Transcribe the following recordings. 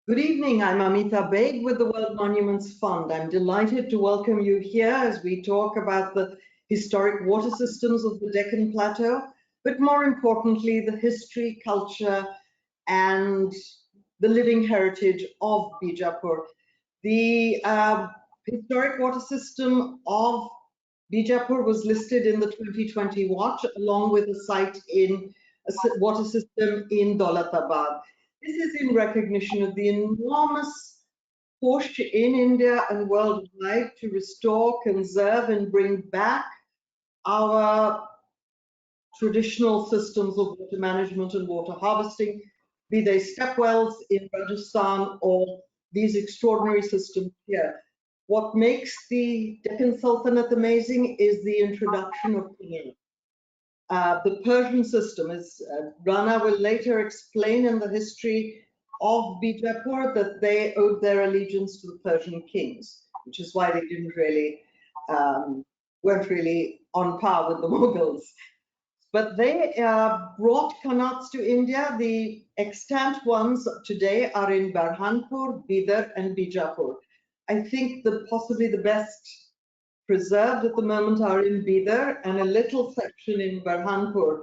Good evening, I'm Amita Baig with the World Monuments Fund. I'm delighted to welcome you here as we talk about the historic water systems of the Deccan Plateau, but more importantly, the history, culture, and the living heritage of Bijapur. The historic water system of Bijapur was listed in the 2020 watch, along with a site in a water system in Daulatabad. This is in recognition of the enormous push in India and worldwide to restore, conserve, and bring back our traditional systems of water management and water harvesting, be they step wells in Rajasthan or these extraordinary systems here. What makes the Deccan Sultanate amazing is the introduction of canal. The Persian system, as Rana will later explain in the history of Bijapur, that they owed their allegiance to the Persian kings, which is why they didn't really, weren't really on par with the Mughals. But they brought qanats to India. The extant ones today are in Burhanpur, Bidar, and Bijapur. I think possibly the best preserved at the moment are in Bidar and a little section in Burhanpur.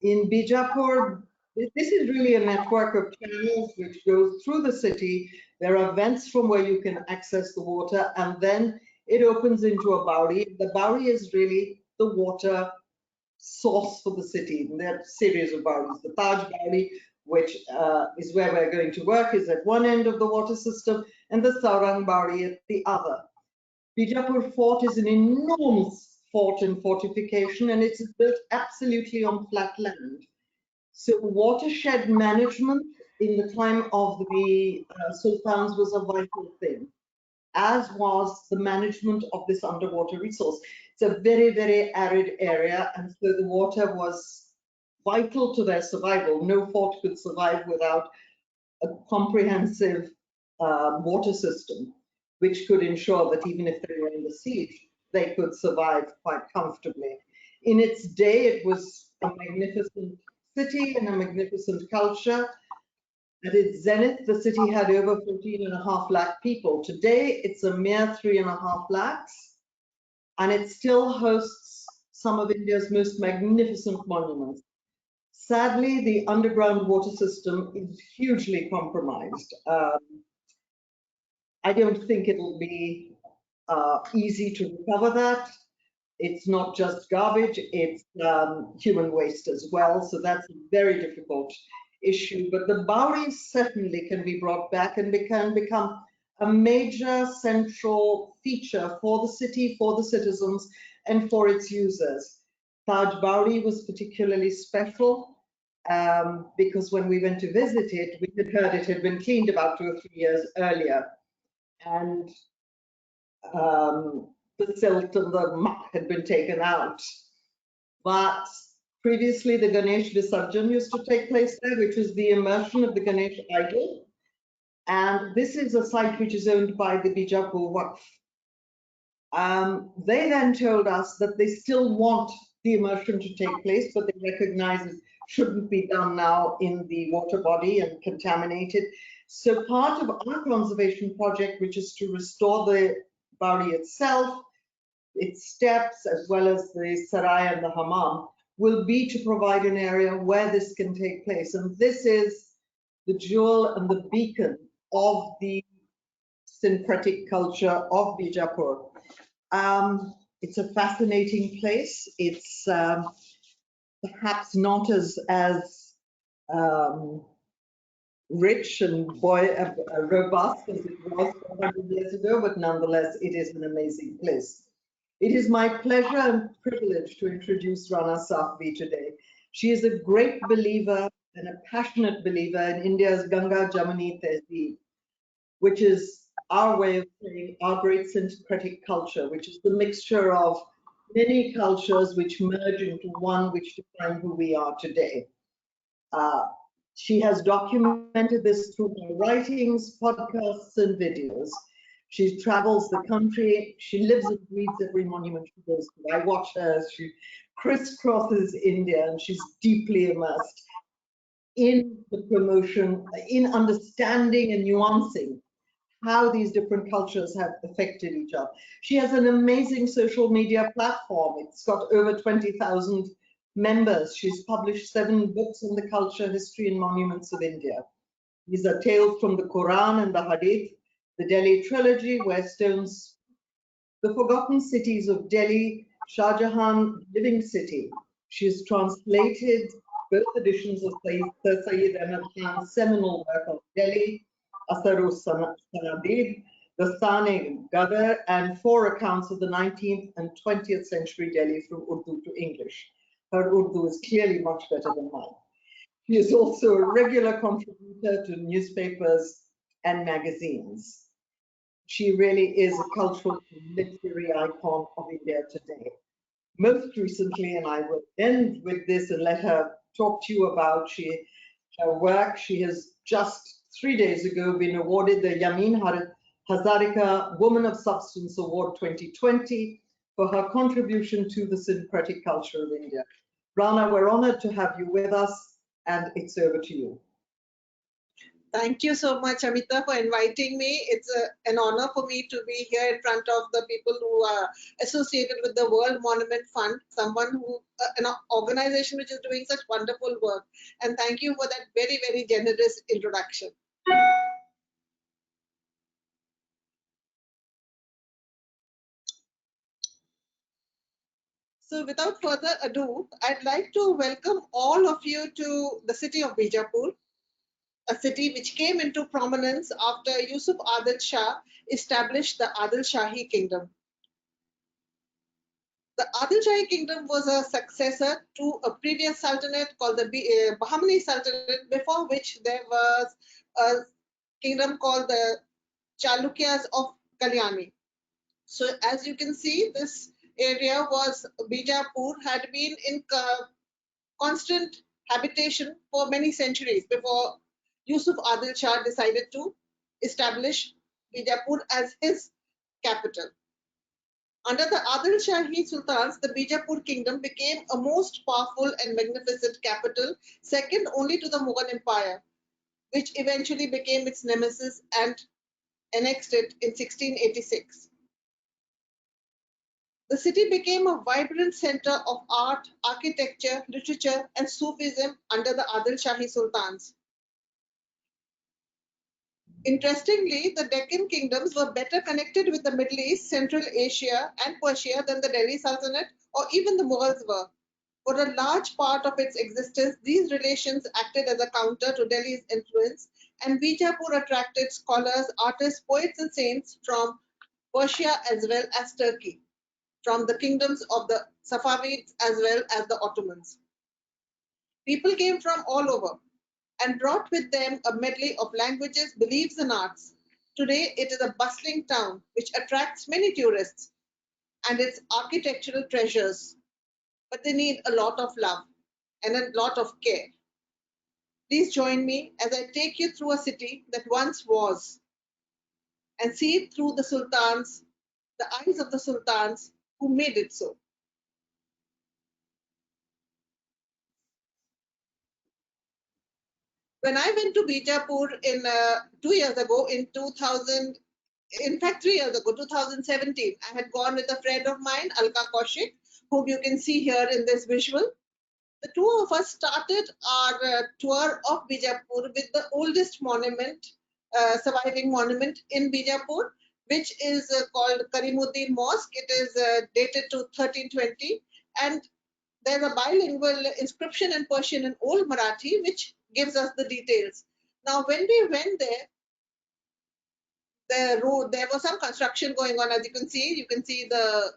In Bijapur, this is really a network of channels which goes through the city. There are vents from where you can access the water, and then it opens into a Bauri. The Bauri is really the water source for the city. And there are a series of Bauris. The Taj Bauri, which is where we're going to work, is at one end of the water system, and the Saurang Bauri at the other. Bijapur Fort is an enormous fort and fortification, and it's built absolutely on flat land. So watershed management in the time of the sultans was a vital thing, as was the management of this underwater resource. It's a very, very arid area, and so the water was vital to their survival. No fort could survive without a comprehensive water system, which could ensure that even if they were in the siege, they could survive quite comfortably. In its day, it was a magnificent city and a magnificent culture. At its zenith, the city had over 14.5 lakh people. Today, it's a mere 3.5 lakhs, and it still hosts some of India's most magnificent monuments. Sadly, the underground water system is hugely compromised. I don't think it'll be easy to recover that. It's not just garbage, it's human waste as well. So that's a very difficult issue. But the Bauris certainly can be brought back and can become a major central feature for the city, for the citizens, and for its users. Taj Bauri was particularly special because when we went to visit it, we had heard it had been cleaned about 2 or 3 years earlier. And the silt and the muck had been taken out. But previously, the Ganesh Visarjan used to take place there, which was the immersion of the Ganesh idol. And this is a site which is owned by the Bijapur Waqf. They then told us that they still want the immersion to take place, but they recognize it shouldn't be done now in the water body and contaminated. So part of our conservation project, which is to restore the Bauri itself, its steps, as well as the sarai and the hammam, will be to provide an area where this can take place. And this is the jewel and the beacon of the syncretic culture of Bijapur. It's a fascinating place. It's perhaps not as rich and robust as it was 400 years ago, but nonetheless, it is an amazing place. It is my pleasure and privilege to introduce Rana Safvi today. She is a great believer and a passionate believer in India's Ganga Jamuni Tehzeeb, which is our way of saying our great syncretic culture, which is the mixture of many cultures which merge into one which define who we are today. She has documented this through her writings, podcasts, and videos. She travels the country. She lives and breathes every monument she goes to. I watch her as she crisscrosses India, and she's deeply immersed. in the promotion, in understanding and nuancing how these different cultures have affected each other. She has an amazing social media platform. It's got over 20,000 members. She's published 7 books on the culture, history, and monuments of India. These are tales from the Quran and the Hadith, the Delhi trilogy, where stones, the forgotten cities of Delhi, Shah Jahan, Living City. She's translated both editions of Sir Sayyid Ahmad Khan's seminal work of Delhi, Asaru Sanadid, the Sane Gadar, and 4 accounts of the 19th and 20th century Delhi from Urdu to English. Her Urdu is clearly much better than mine. She is also a regular contributor to newspapers and magazines. She really is a cultural and literary icon of India today. Most recently, and I will end with this and let her talk to you about her work. She has just 3 days ago been awarded the Yamin Hazarika Woman of Substance Award 2020 for her contribution to the syncretic culture of India. Rana, we're honored to have you with us, and it's over to you. Thank you so much, Amita, for inviting me. It's an honor for me to be here in front of the people who are associated with the World Monument Fund, an organization which is doing such wonderful work. And thank you for that very, very generous introduction. So without further ado, I'd like to welcome all of you to the city of Bijapur, a city which came into prominence after Yusuf Adil Shah established the Adil Shahi kingdom. The Adil Shahi kingdom was a successor to a previous sultanate called the Bahmani Sultanate, before which there was a kingdom called the Chalukyas of Kalyani. So as you can see, this area was Bijapur had been in constant habitation for many centuries before Yusuf Adil Shah decided to establish Bijapur as his capital. Under the Adil Shahi Sultans, the Bijapur kingdom became a most powerful and magnificent capital, second only to the Mughal Empire, which eventually became its nemesis and annexed it in 1686. The city became a vibrant center of art, architecture, literature, and Sufism under the Adil Shahi Sultans. Interestingly, the Deccan kingdoms were better connected with the Middle East, Central Asia, and Persia than the Delhi Sultanate or even the Mughals were. For a large part of its existence, these relations acted as a counter to Delhi's influence, and Bijapur attracted scholars, artists, poets, and saints from Persia as well as Turkey, from the kingdoms of the Safavids as well as the Ottomans. People came from all over and brought with them a medley of languages, beliefs, and arts. Today, it is a bustling town which attracts many tourists and its architectural treasures, but they need a lot of love and a lot of care. Please join me as I take you through a city that once was and see it through the eyes of the sultans who made it so. When I went to Bijapur in 2 years ago, in 2000, in fact 3 years ago, 2017, I had gone with a friend of mine, Alka Kaushik, whom you can see here in this visual. The two of us started our tour of Bijapur with the oldest monument, surviving monument in Bijapur, which is called Karimuddin Mosque. It is dated to 1320, and there's a bilingual inscription in Persian and Old Marathi, which gives us the details. Now, when we went there, there was some construction going on. As you can see uh,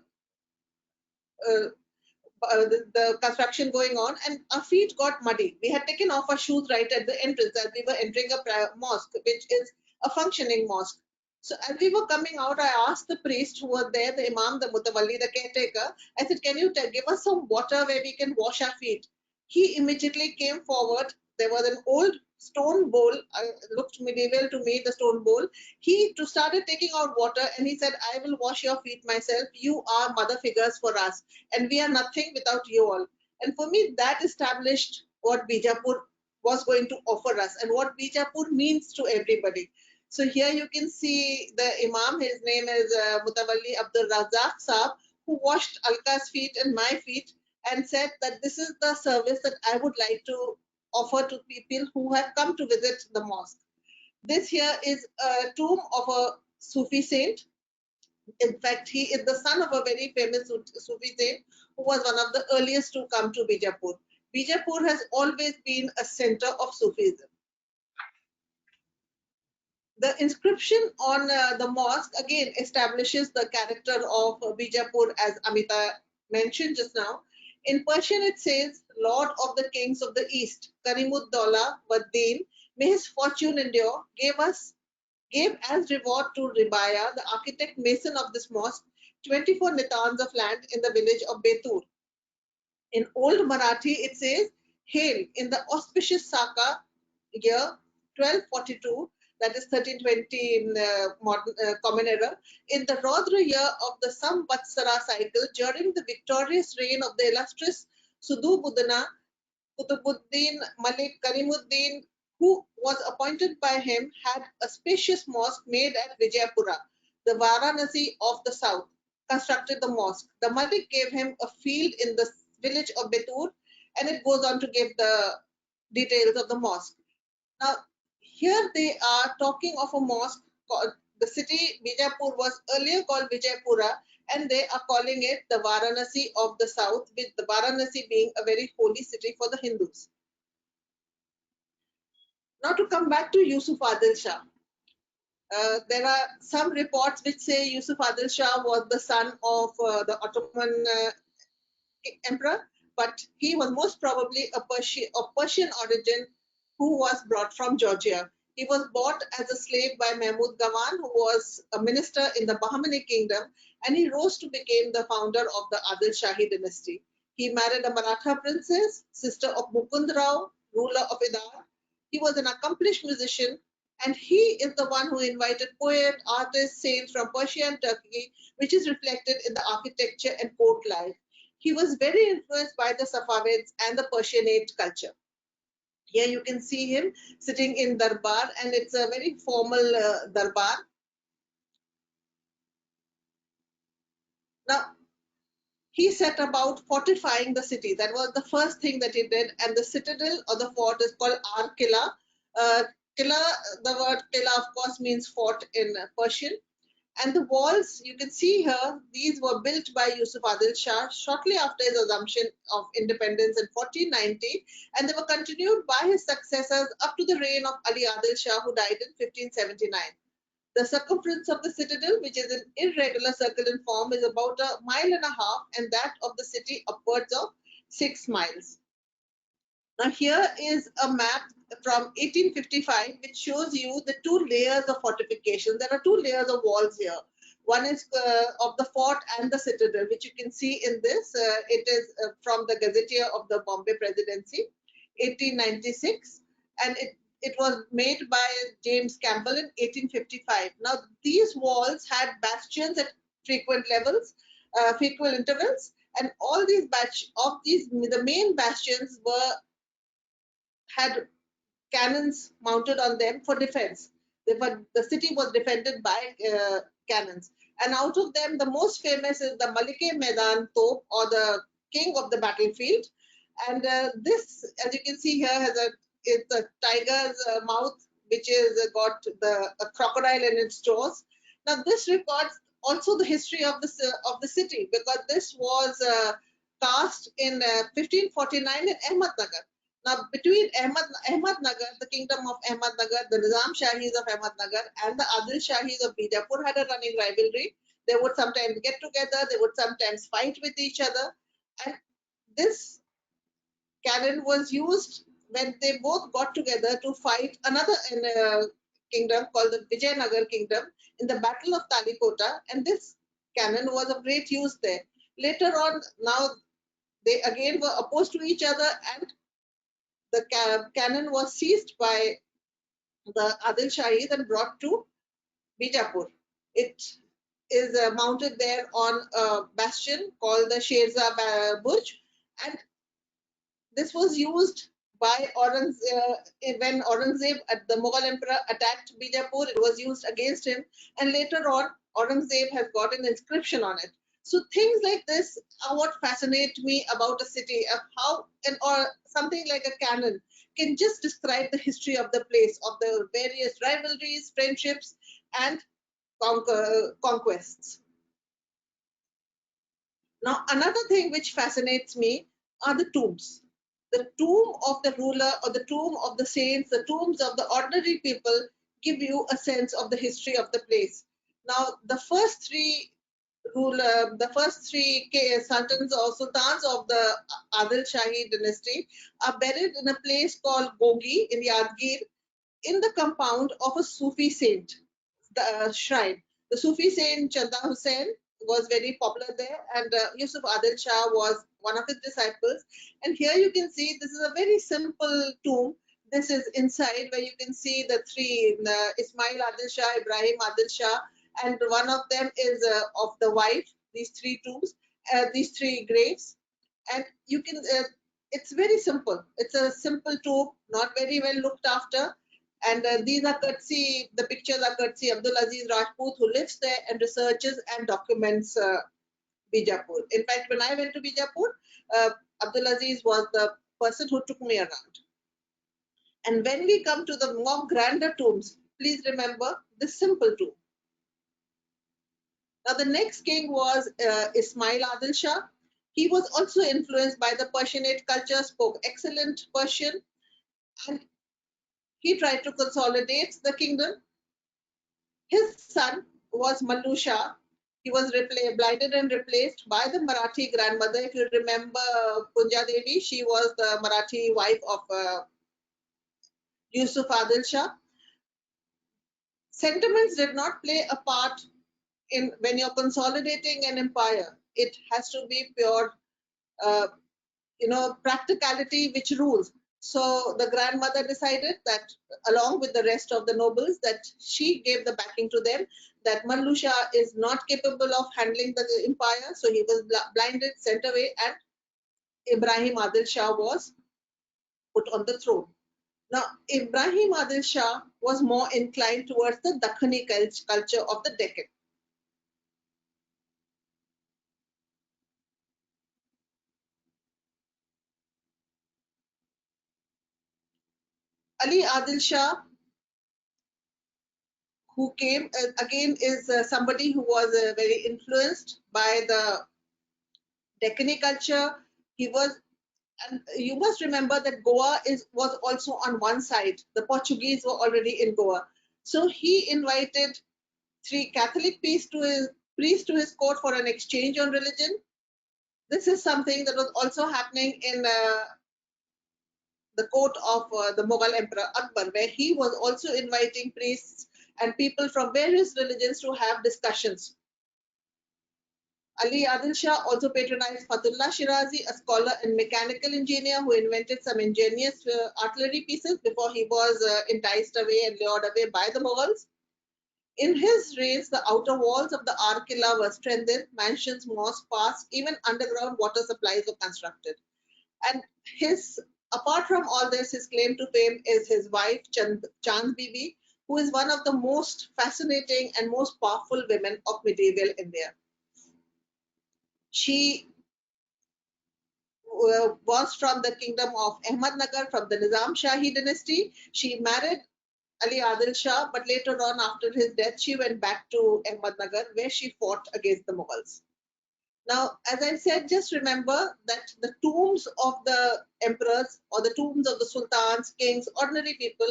the construction going on, and our feet got muddy. We had taken off our shoes right at the entrance as we were entering a mosque, which is a functioning mosque. So as we were coming out, I asked the priest who was there, the imam, the mutawalli, the caretaker, I said, can you give us some water where we can wash our feet? He immediately came forward. There was an old stone bowl, looked medieval to me, the stone bowl. He started taking out water and he said, I will wash your feet myself. You are mother figures for us, and we are nothing without you all. And for me, that established what Bijapur was going to offer us and what Bijapur means to everybody. So here you can see the Imam, his name is Mutawalli Abdul Razak Saab, who washed Alka's feet and my feet and said that this is the service that I would like to offer to people who have come to visit the mosque. This here is a tomb of a Sufi saint. In fact, he is the son of a very famous Sufi saint who was one of the earliest to come to Bijapur. Bijapur has always been a center of Sufism. The inscription on the mosque again establishes the character of Bijapur as Amita mentioned just now. In Persian it says, Lord of the kings of the east, Karimud Dawla Waddin, may his fortune endure, gave as reward to Ribaya, the architect mason of this mosque, 24 nitans of land in the village of Betur. In Old Marathi, it says, Hail in the auspicious Saka year 1242, that is 1320 in modern common era, in the Rodra year of the Samvatsara cycle, during the victorious reign of the illustrious Sudubuddana, Kutubuddin Malik Karimuddin, who was appointed by him, had a spacious mosque made at Vijayapura, the Varanasi of the south, constructed the mosque. The Malik gave him a field in the village of Betur, and it goes on to give the details of the mosque. Now, here they are talking of a mosque called, the city Bijapur was earlier called Vijayapura, and they are calling it the Varanasi of the south, with the Varanasi being a very holy city for the Hindus. Now to come back to Yusuf Adil Shah. There are some reports which say Yusuf Adil Shah was the son of the Ottoman emperor, but he was most probably of Persian origin who was brought from Georgia. He was bought as a slave by Mahmud Gawan, who was a minister in the Bahmani kingdom, and he rose to become the founder of the Adil Shahi dynasty. He married a Maratha princess, sister of Mukund Rao, ruler of Idar. He was an accomplished musician, and he is the one who invited poets, artists, saints from Persia and Turkey, which is reflected in the architecture and court life. He was very influenced by the Safavids and the Persianate culture. Here you can see him sitting in Darbar, and it's a very formal Darbar. Now, he set about fortifying the city. That was the first thing that he did, and the citadel or the fort is called Ar Killa. Killa, the word Killa, of course, means fort in Persian. And the walls, you can see here, these were built by Yusuf Adil Shah shortly after his assumption of independence in 1490, and they were continued by his successors up to the reign of Ali Adil Shah, who died in 1579. The circumference of the citadel, which is an irregular circle in form, is about 1.5 miles, and that of the city upwards of 6 miles. Now here is a map from 1855 which shows you the two layers of fortification. There are two layers of walls here. One is of the fort and the citadel, which you can see in this. It is from the Gazetteer of the Bombay Presidency, 1896, and it was made by James Campbell in 1855. Now these walls had bastions at frequent levels, frequent intervals, and all these the main bastions had cannons mounted on them for defense. The city was defended by cannons. And out of them, the most famous is the Malike Maidan Top, or the king of the battlefield. And this, as you can see here, it's a tiger's mouth, which is got a crocodile in its jaws. Now, this records also the history of the city, because this was cast in 1549 in Ahmednagar. Now, between Ahmednagar, the kingdom of Ahmednagar, the Nizam Shahis of Ahmednagar, and the Adil Shahis of Bijapur had a running rivalry. They would sometimes get together, they would sometimes fight with each other. And this cannon was used when they both got together to fight another kingdom called the Vijayanagar kingdom in the Battle of Talikota. And this cannon was of great use there. Later on, now they again were opposed to each other, and the cannon was seized by the Adil Shahis and brought to Bijapur. It is mounted there on a bastion called the Sherza Burj, and this was used by when Aurangzeb, the Mughal emperor, attacked Bijapur. It was used against him, and later on, Aurangzeb has got an inscription on it. So things like this are what fascinate me about a city, of how or something like a canon can just describe the history of the place, of the various rivalries, friendships, and conquests. Now, another thing which fascinates me are the tombs. The tomb of the ruler or the tomb of the saints, the tombs of the ordinary people give you a sense of the history of the place. Now, the first three sultans or sultans of the Adil Shahi dynasty are buried in a place called Gogi in Yadgir in the compound of a Sufi saint, the shrine. The Sufi saint Chanda Hussain was very popular there, and Yusuf Adil Shah was one of his disciples. And here you can see this is a very simple tomb. This is inside where you can see the three Ismail Adil Shah, Ibrahim Adil Shah, and one of them is of the wife. These three tombs, these three graves, and you can. It's very simple. It's a simple tomb, not very well looked after, and these are courtesy, the pictures are courtesy Abdul Aziz Rajput, who lives there and researches and documents Bijapur. In fact, when I went to Bijapur, Abdul Aziz was the person who took me around. And when we come to the more grander tombs, please remember this simple tomb. Now, the next king was Ismail Adil Shah. He was also influenced by the Persianate culture, spoke excellent Persian, and he tried to consolidate the kingdom. His son was Mallu Shah. He was blinded and replaced by the Marathi grandmother. If you remember Punja Devi, she was the Marathi wife of Yusuf Adil Shah. Sentiments did not play a part in when you're consolidating an empire. It has to be pure, uh, practicality which rules. So the grandmother decided that, along with the rest of the nobles, that she gave the backing to them, that Mallu Shah is not capable of handling the empire. So he was blinded, sent away, and Ibrahim Adil Shah was put on the throne. Now, Ibrahim Adil Shah was more inclined towards the Dakhani culture of the Deccan. Ali Adil Shah, who came again, is somebody who was very influenced by the Deccani culture. He was, and you must remember that Goa was also on one side. The Portuguese were already in Goa, so he invited three Catholic priests to his court for an exchange on religion. This is something that was also happening in the court of the Mughal Emperor Akbar, where he was also inviting priests and people from various religions to have discussions. Ali Adil Shah also patronized Fatullah Shirazi, a scholar and mechanical engineer who invented some ingenious artillery pieces before he was enticed away and lured away by the Mughals. In his reigns, the outer walls of the Arkilla were strengthened, mansions, mosques, passed, even underground water supplies were constructed. And apart from all this, his claim to fame is his wife, Chand Bibi, who is one of the most fascinating and most powerful women of medieval India. She was from the kingdom of Ahmednagar, from the Nizam Shahi dynasty. She married Ali Adil Shah, but later on, after his death, she went back to Ahmednagar, where she fought against the Mughals. Now, as I said, just remember that the tombs of the emperors or the tombs of the sultans, kings, ordinary people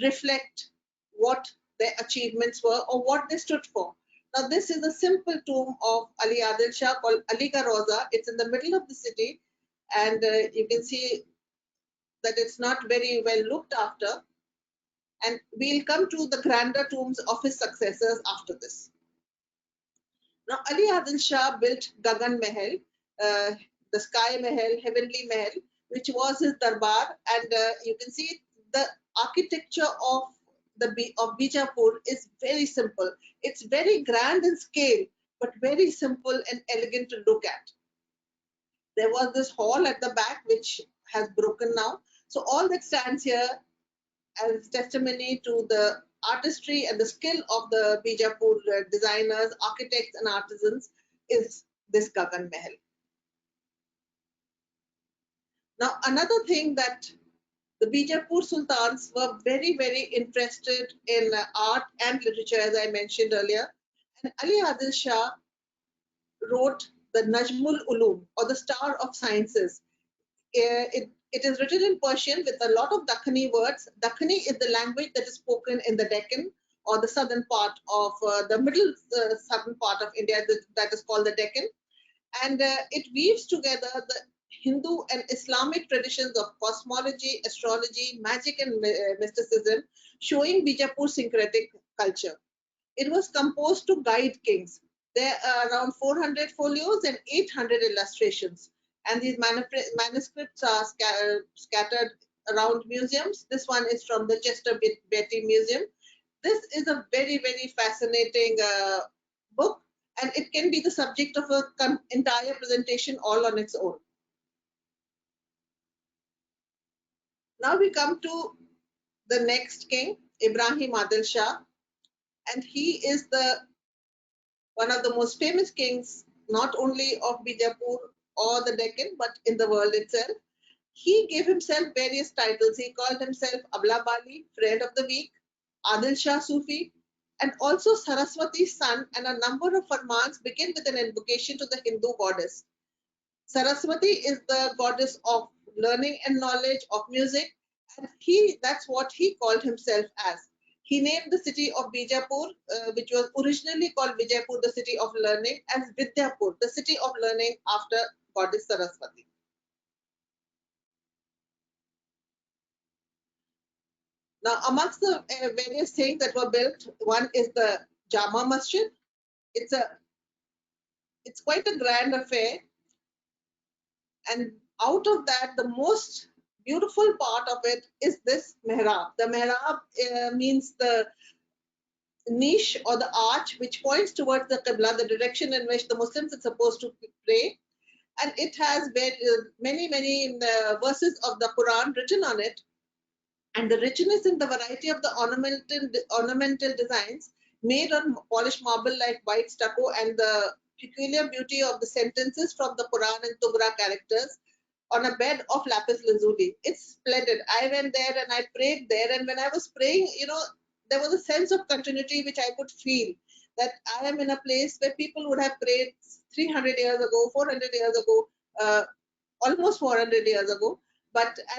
reflect what their achievements were or what they stood for. Now, this is a simple tomb of Ali Adil Shah called Aligarh Rauza. It's in the middle of the city, and you can see that it's not very well looked after. And we'll come to the grander tombs of his successors after this. Now, Ali Adil Shah built Gagan Mahal, the Sky Mahal, Heavenly Mahal, which was his darbar, and you can see the architecture of Bijapur is very simple. It's very grand in scale, but very simple and elegant to look at. There was this hall at the back which has broken now. So all that stands here as testimony to the artistry and the skill of the Bijapur designers, architects and artisans is this Gagan Mahal. Now another thing that the Bijapur Sultans were very, very interested in art and literature, as I mentioned earlier. And Ali Adil Shah wrote the Najmul Ulum, or the Star of Sciences. It is written in Persian with a lot of Dakhani words. Dakhani is the language that is spoken in the Deccan, or the southern part of the middle southern part of India, that is called the Deccan. And it weaves together the Hindu and Islamic traditions of cosmology, astrology, magic, and mysticism, showing Bijapur syncretic culture. It was composed to guide kings. There are around 400 folios and 800 illustrations. And these manuscripts are scattered around museums. This one is from the Chester Beatty Museum. This is a very, very fascinating book, and it can be the subject of an entire presentation all on its own. Now we come to the next king, Ibrahim Adil Shah, and he is one of the most famous kings, not only of Bijapur or the Deccan, but in the world itself. He gave himself various titles. He called himself Abla Bali, friend of the week, Adil Shah Sufi, and also Saraswati's son, and a number of farmans begin with an invocation to the Hindu goddess. Saraswati is the goddess of learning and knowledge, of music, and that's what he called himself as. He named the city of Bijapur, which was originally called Bijapur, the city of learning, as Vidyapur, the city of learning, after goddess Saraswati. Now, amongst the various things that were built, one is the Jama Masjid. It's quite a grand affair, and out of that, the most beautiful part of it is this mihrab. The mihrab means the niche or the arch which points towards the Qibla, the direction in which the Muslims are supposed to pray. And it has many, many verses of the Quran written on it. And the richness and the variety of the ornamental designs made on polished marble like white stucco, and the peculiar beauty of the sentences from the Quran and Tugra characters on a bed of lapis lazuli. It's splendid. I went there and I prayed there, and when I was praying, there was a sense of continuity which I could feel, that I am in a place where people would have prayed 300 years ago, 400 years ago, almost 400 years ago,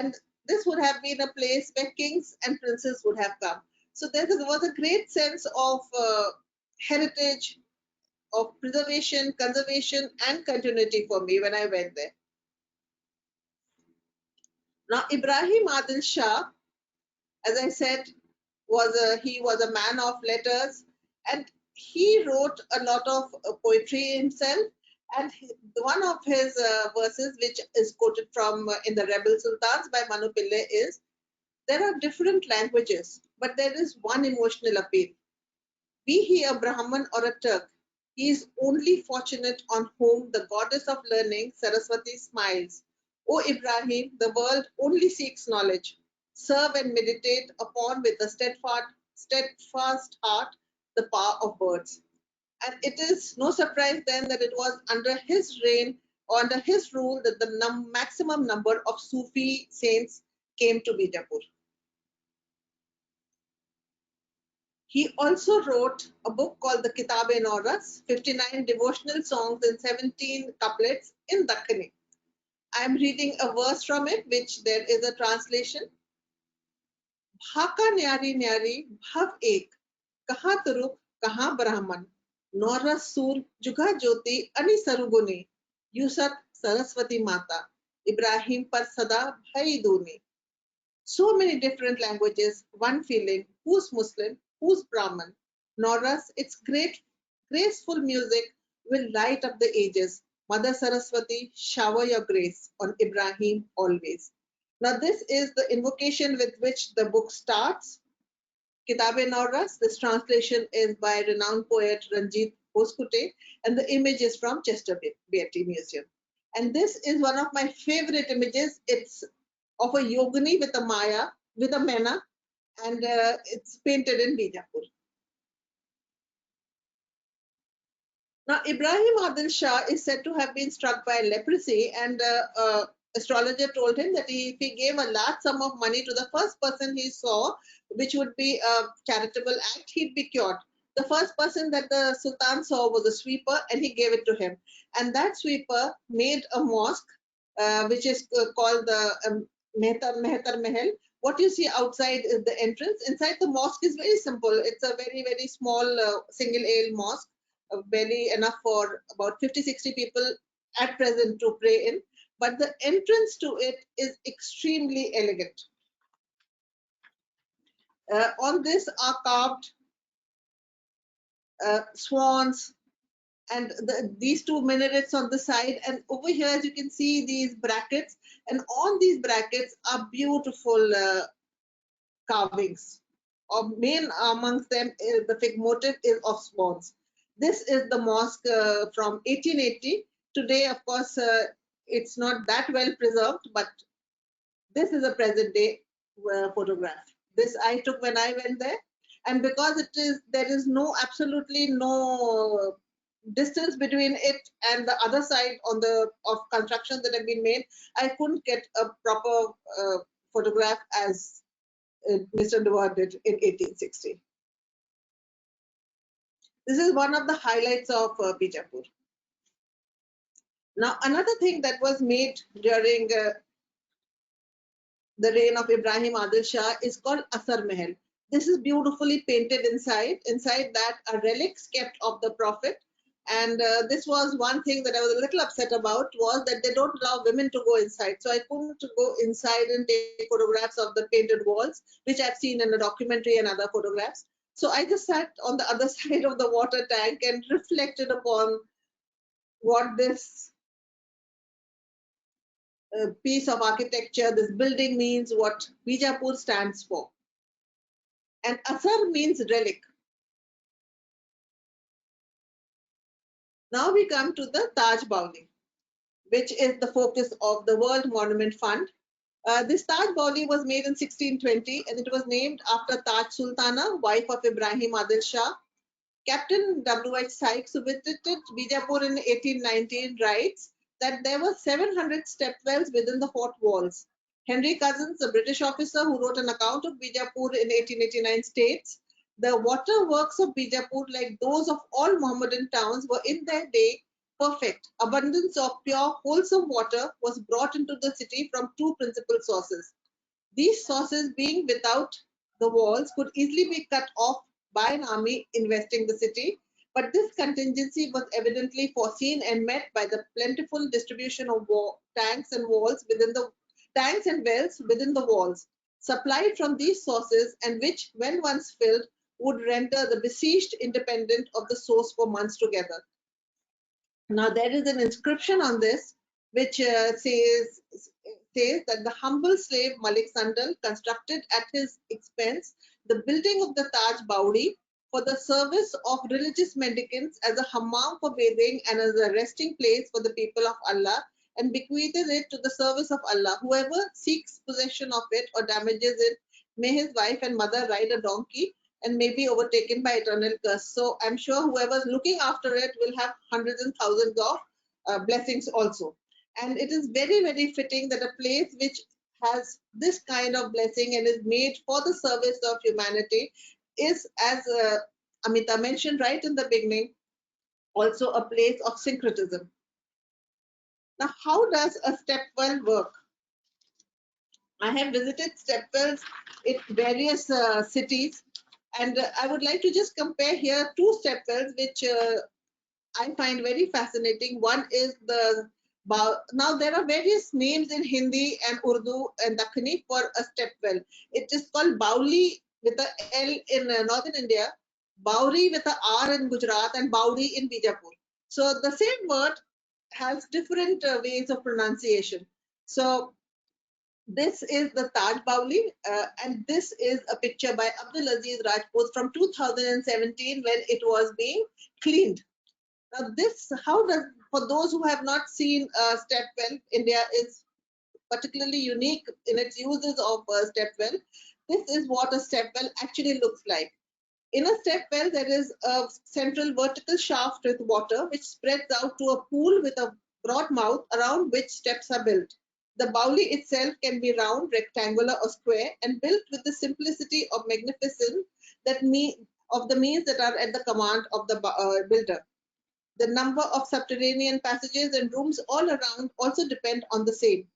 and this would have been a place where kings and princes would have come. So there was a great sense of heritage, of preservation, conservation, and continuity for me when I went there. Now, Ibrahim Adil Shah, as I said, he was a man of letters, and he wrote a lot of poetry himself. And one of his verses, which is quoted from in the Rebel Sultans by Manu Pillai, is, "There are different languages, but there is one emotional appeal. Be he a Brahman or a Turk, he is only fortunate on whom the goddess of learning, Saraswati, smiles. O Ibrahim, the world only seeks knowledge. Serve and meditate upon with a steadfast heart the power of words." And it is no surprise then that it was under his reign or under his rule that the maximum number of Sufi saints came to Bijapur. He also wrote a book called the Kitab-e-Nauras, 59 devotional songs and 17 couplets in Dakhani. I am reading a verse from it, which there is a translation. Bhaka nyari nyari bhav ek, kaha turuk, kaha Brahman, Nora sur juga jyoti ani saruguni, Yusat Saraswati Mata, Ibrahim par sada bhai duni. So many different languages, one feeling, who's Muslim, who's Brahman. Nora's, its graceful music will light up the ages. Mother Saraswati, shower your grace on Ibrahim always. Now this is the invocation with which the book starts. Kitab-e-Nauras. This translation is by renowned poet Ranjit Hoskute, and the image is from Chester Beatty Museum. And this is one of my favorite images. It's of a yogini with a maya, with a mena, and it's painted in Bijapur. Now, Ibrahim Adil Shah is said to have been struck by leprosy, and astrologer told him that if he gave a large sum of money to the first person he saw, which would be a charitable act, he'd be cured. The first person that the Sultan saw was a sweeper, and he gave it to him. And that sweeper made a mosque, which is called the Mehtar Mahal. What you see outside is the entrance. Inside the mosque is very simple. It's a very, very small single aisle mosque, barely enough for about 50-60 people at present to pray in, but the entrance to it is extremely elegant. On this are carved swans and these two minarets on the side, and over here, as you can see, these brackets, and on these brackets are beautiful carvings. Main amongst them is the fig motif is of swans. This is the mosque from 1880. Today, of course, it's not that well preserved, but this is a present day photograph. This I took when I went there, and because there is absolutely no distance between it and the other side of construction that have been made, I couldn't get a proper photograph as Mr. Dewar did in 1860. This is one of the highlights of Bijapur. Now, another thing that was made during the reign of Ibrahim Adil Shah is called Asar Mahal. This is beautifully painted inside. Inside that are relics kept of the Prophet. And this was one thing that I was a little upset about, was that they don't allow women to go inside. So I couldn't go inside and take photographs of the painted walls, which I've seen in a documentary and other photographs. So I just sat on the other side of the water tank and reflected upon what this piece of architecture, this building means, what Bijapur stands for. And Asar means relic. Now we come to the Taj Bauli, which is the focus of the World Monument Fund. This Taj Bauli was made in 1620, and it was named after Taj Sultana, wife of Ibrahim Adil Shah. Captain W.H. Sykes, who visited Bijapur in 1819, writes that there were 700 step wells within the fort walls. Henry Cousins, a British officer who wrote an account of Bijapur in 1889, states, the waterworks of Bijapur, like those of all Mohammedan towns, were in their day perfect. Abundance of pure, wholesome water was brought into the city from two principal sources. These sources, being without the walls, could easily be cut off by an army investing the city, but this contingency was evidently foreseen and met by the plentiful distribution of tanks and wells within the walls, supplied from these sources, and which, when once filled, would render the besieged independent of the source for months together. Now there is an inscription on this which says that the humble slave Malik Sandal constructed at his expense the building of the Taj Bauli for the service of religious mendicants, as a hammam for bathing and as a resting place for the people of Allah, and bequeathed it to the service of Allah. Whoever seeks possession of it or damages it, may his wife and mother ride a donkey and may be overtaken by eternal curse. So I'm sure whoever's looking after it will have hundreds and thousands of blessings also. And it is very, very fitting that a place which has this kind of blessing and is made for the service of humanity is, as Amita mentioned right in the beginning, also a place of syncretism. Now, how does a stepwell work? I have visited stepwells in various cities, and I would like to just compare here two stepwells which I find very fascinating. One is now there are various names in Hindi and Urdu and Dakhini for a stepwell. It is called Bauli with a L in northern India, Bauri with a R in Gujarat, and Baudi in Bijapur. So the same word has different ways of pronunciation. So this is the Taj Bauli, and this is a picture by Abdul Aziz Rajput from 2017 when it was being cleaned. Now this, for those who have not seen a stepwell, India is particularly unique in its uses of a step well. This is what a step well actually looks like. In a step well, there is a central vertical shaft with water which spreads out to a pool with a broad mouth around which steps are built. The Bauli itself can be round, rectangular, or square, and built with the simplicity of magnificence of the means that are at the command of the builder. The number of subterranean passages and rooms all around also depend on the same.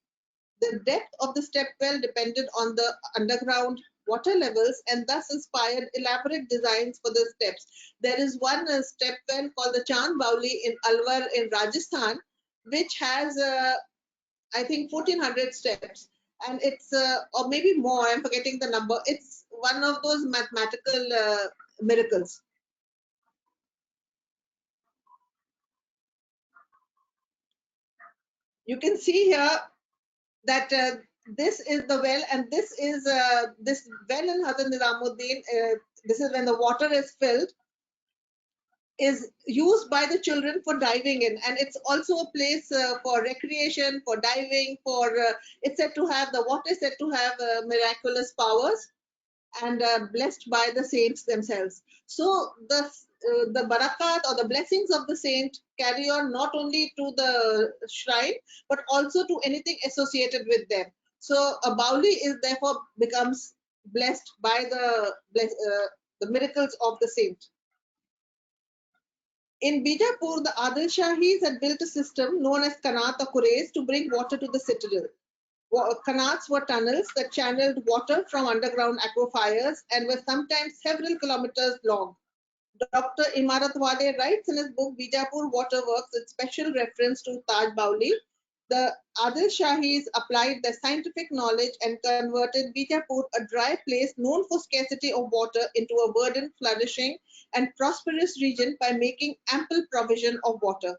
The depth of the step well depended on the underground water levels and thus inspired elaborate designs for the steps. There is one step well called the Chand Bauli in Alwar in Rajasthan, which has, I think, 1400 steps. And it's, or maybe more, I'm forgetting the number. It's one of those mathematical miracles. You can see here that this is the well, and this is this well in Hazrat Nizamuddin. This is when the water is filled, is used by the children for diving in, and it's also a place for recreation, for diving. It's said to have, the water is said to have miraculous powers and blessed by the saints themselves. So the barakat or the blessings of the saint carry on not only to the shrine but also to anything associated with them. So a Bauli is therefore becomes blessed by the miracles of the saint. In Bijapur, the Adil Shahis had built a system known as Kanat or Kurays to bring water to the citadel. Kanats were tunnels that channeled water from underground aquifers and were sometimes several kilometers long. Dr. Imaratwade writes in his book Bijapur Waterworks with special reference to Taj Bauli. The Adil Shahis applied their scientific knowledge and converted Bijapur, a dry place known for scarcity of water, into a verdant, flourishing, and prosperous region by making ample provision of water.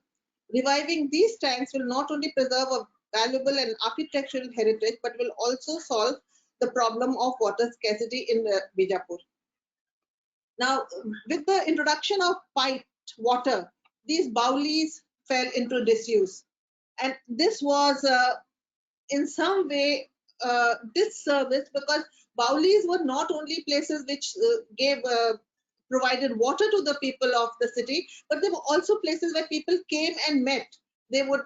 Reviving these tanks will not only preserve a valuable and architectural heritage, but will also solve the problem of water scarcity in Bijapur. Now, with the introduction of piped water, these Baulis fell into disuse. And this was in some way disservice, because Baulis were not only places which provided water to the people of the city, but they were also places where people came and met. They were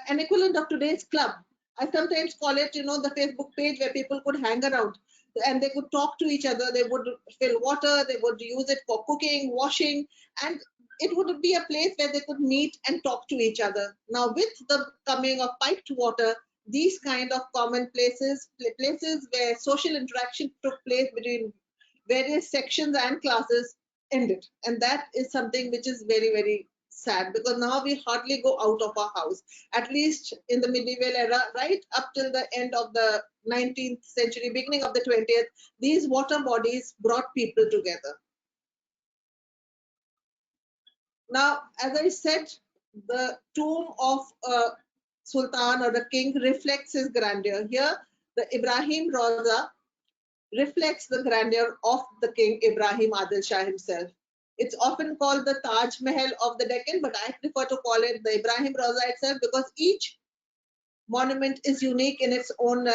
an equivalent of today's club. I sometimes call it, the Facebook page where people could hang around and they could talk to each other. They would fill water, they would use it for cooking, washing, and it would be a place where they could meet and talk to each other. Now, with the coming of piped water, these kind of common places where social interaction took place between various sections and classes, ended. And that is something which is very, very sad, because now we hardly go out of our house. At least in the medieval era, right up till the end of the 19th century, beginning of the 20th, these water bodies brought people together. Now, as I said, the tomb of a sultan or a king reflects his grandeur. Here, the Ibrahim Rauza reflects the grandeur of the king Ibrahim Adil Shah himself. It's often called the Taj Mahal of the Deccan, but I prefer to call it the Ibrahim Rauza itself, because each monument is unique in its own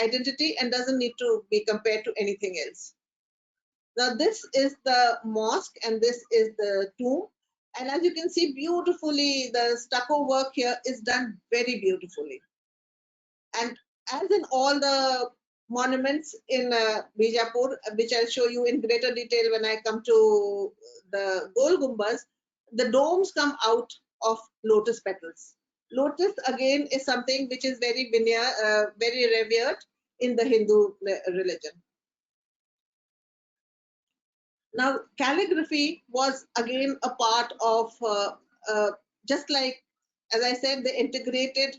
identity and doesn't need to be compared to anything else. Now, this is the mosque and this is the tomb. And as you can see beautifully, the stucco work here is done very beautifully. And as in all the monuments in Bijapur, which I'll show you in greater detail when I come to the Gol Gumbaz, the domes come out of lotus petals. Lotus again is something which is very revered in the Hindu religion. Now, calligraphy was again a part of, just like, as I said, they integrated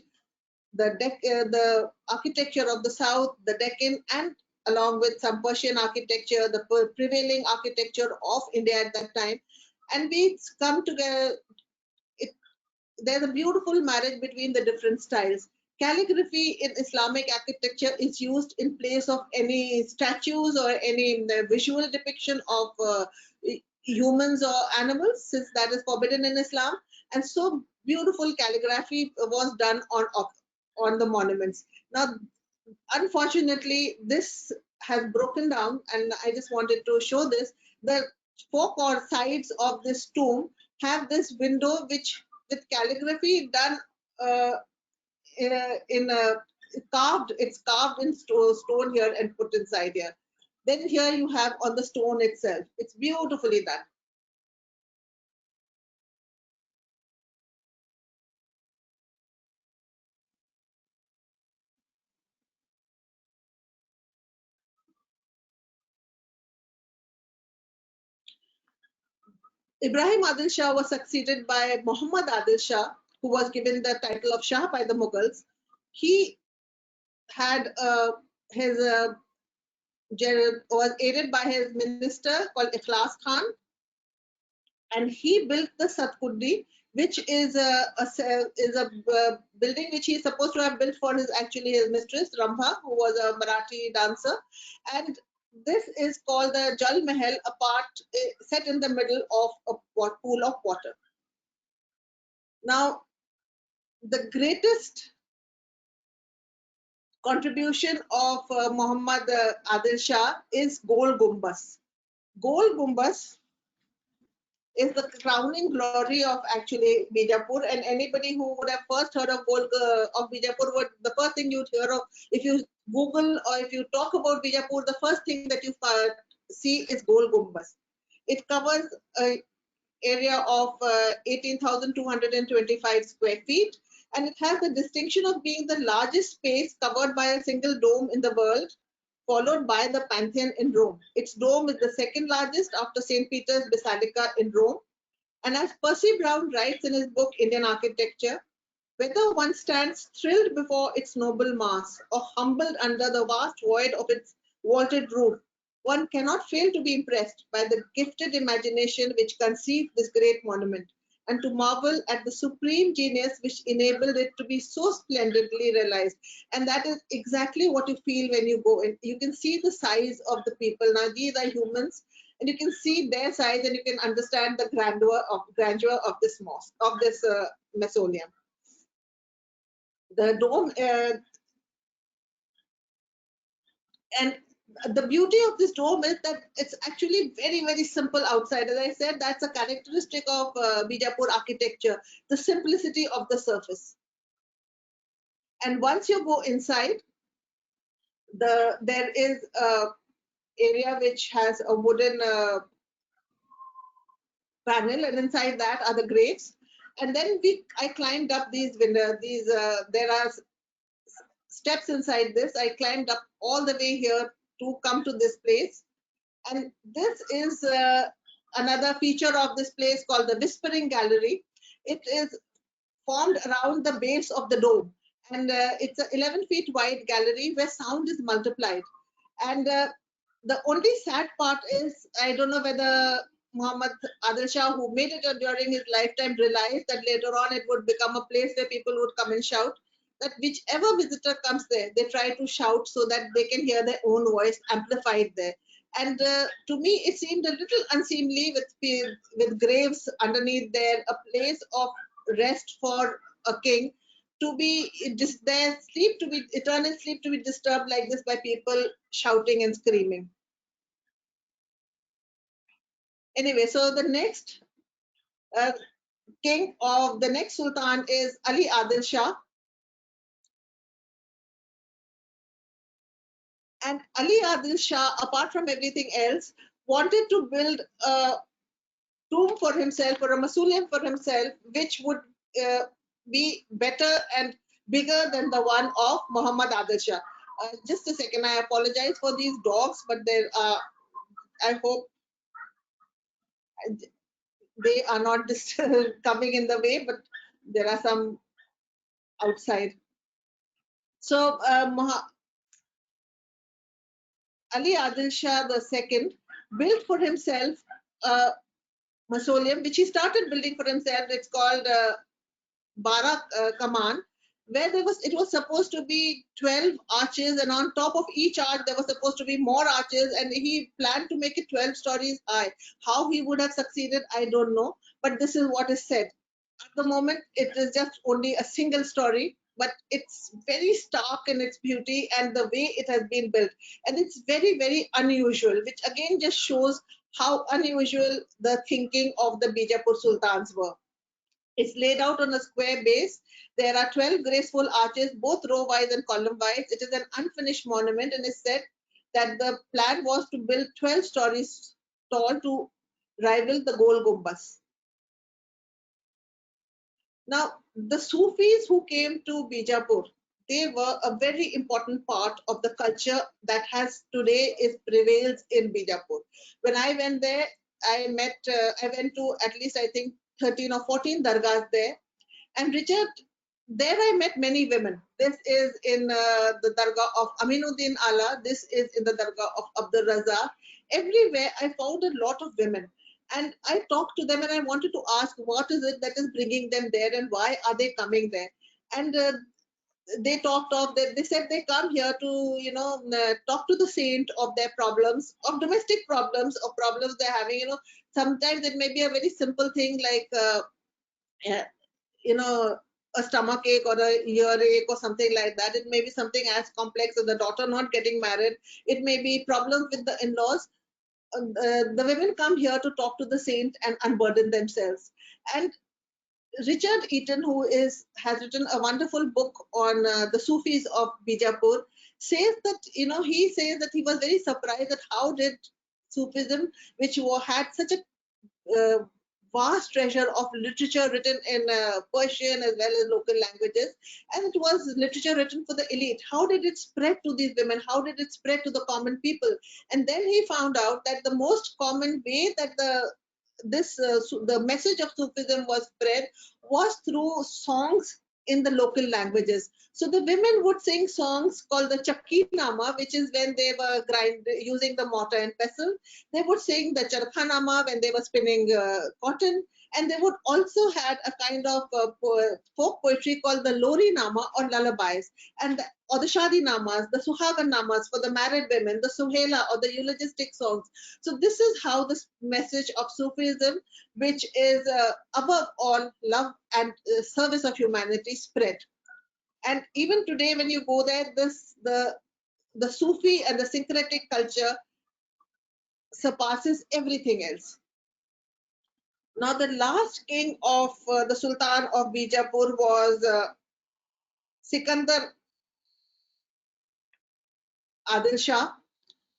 the architecture of the south, the Deccan, and along with some Persian architecture, the prevailing architecture of India at that time. And we come together. There's a beautiful marriage between the different styles. Calligraphy in Islamic architecture is used in place of any statues or any visual depiction of humans or animals, since that is forbidden in Islam. And so beautiful calligraphy was done on the monuments. Now, unfortunately, this has broken down, and I just wanted to show this. The four sides of this tomb have this window, which with calligraphy done uh, in a carved. It's carved in stone here and put inside here. Then here you have on the stone itself. It's beautifully done. Ibrahim Adil Shah was succeeded by Muhammad Adil Shah, who was given the title of Shah by the Mughals. He had his was aided by his minister called Ikhlas Khan, and he built the Satkundi, which is a building which he's supposed to have built for his mistress Rambha, who was a Marathi dancer, and this is called the Jal Mahal, a part set in the middle of a pool of water. Now, the greatest contribution of Muhammad Adil Shah is Gol Gumbaz. Gol Gumbaz is the crowning glory of actually Bijapur, and anybody who would have first heard of Bijapur, the first thing you'd hear of if you Google or if you talk about Bijapur, the first thing that you see is Gol Gumbaz. It covers an area of 18,225 square feet, and it has the distinction of being the largest space covered by a single dome in the world, followed by the Pantheon in Rome. Its dome is the second largest after St. Peter's Basilica in Rome. And as Percy Brown writes in his book Indian Architecture, whether one stands thrilled before its noble mass or humbled under the vast void of its vaulted roof, one cannot fail to be impressed by the gifted imagination which conceived this great monument, and to marvel at the supreme genius which enabled it to be so splendidly realized. And that is exactly what you feel when you go in. You can see the size of the people. Now, these are humans, and you can see their size, and you can understand the grandeur of this mosque, of this mausoleum. The dome, and the beauty of this dome is that it's actually very, very simple outside. As I said, that's a characteristic of Bijapur architecture, the simplicity of the surface. And once you go inside, there is a area which has a wooden panel, and inside that are the graves. And then I climbed up these windows. There are steps inside this. I climbed up all the way here to come to this place. And this is another feature of this place called the Whispering Gallery. It is formed around the base of the dome. And it's an 11 feet wide gallery where sound is multiplied. And the only sad part is, I don't know whether Muhammad Adil Shah, who made it during his lifetime, realized that later on it would become a place where people would come and shout, that whichever visitor comes there, they try to shout so that they can hear their own voice amplified there. And to me, it seemed a little unseemly with graves underneath there, a place of rest for a king, to be just their eternal sleep to be disturbed like this by people shouting and screaming. Anyway, so the next king of the next sultan is Ali Adil Shah. And Ali Adil Shah, apart from everything else, wanted to build a tomb for himself or a mausoleum for himself, which would be better and bigger than the one of Muhammad Adil Shah. Just a second, I apologize for these dogs, but I hope they are not just coming in the way, but there are some outside. So Ali Adil Shah II built for himself a mausoleum, which he started building for himself. It's called Barak Kaman, where it was supposed to be 12 arches, and on top of each arch there was supposed to be more arches, and he planned to make it 12 stories high. How he would have succeeded, I don't know, but this is what is said. at the moment, it is just only a single story, but it's very stark in its beauty and the way it has been built. And it's very, very unusual, which again just shows how unusual the thinking of the Bijapur Sultans were. It's laid out on a square base. There are 12 graceful arches, both row-wise and column-wise. It is an unfinished monument, and it's said that the plan was to build 12 stories tall to rival the Gol Gumbaz. Now, the Sufis who came to Bijapur, they were a very important part of the culture that has today is prevails in Bijapur. When I went there, I went to at least I think 13 or 14 dargahs there. And Richard, there I met many women. This is in the dargah of Aminuddin Ala. This is in the dargah of Abdul Raza. Everywhere I found a lot of women. And I talked to them and I wanted to ask what is it that is bringing them there and why are they coming there? And they talked of that. They said they come here to, talk to the saint of their problems, of domestic problems, of problems they're having. Sometimes it may be a very simple thing like, uh, you know, a stomach ache or a earache or something like that. It may be something as complex as the daughter not getting married. It may be problems with the in-laws. The women come here to talk to the saint and unburden themselves. And Richard Eaton, who has written a wonderful book on the Sufis of Bijapur, says that he says that he was very surprised at how did Sufism, which had such a vast treasure of literature written in Persian as well as local languages, and it was literature written for the elite. How did it spread to these women? How did it spread to the common people? And then he found out that the most common way that the message of Sufism was spread was through songs in the local languages. So the women would sing songs called the Chakki Nama, which is when they were using the mortar and pestle. They would sing the Charkha Nama when they were spinning cotton. And they would also had a kind of folk poetry called the Lori Nama or lullabies, or the Shadi Namas, the Suhagan Namas for the married women, the Suhela or the eulogistic songs. So this is how this message of Sufism, which is above all love and service of humanity, spread. And even today, when you go there, the Sufi and the syncretic culture surpasses everything else. Now, the last king of the Sultan of Bijapur was Sikandar Adil Shah.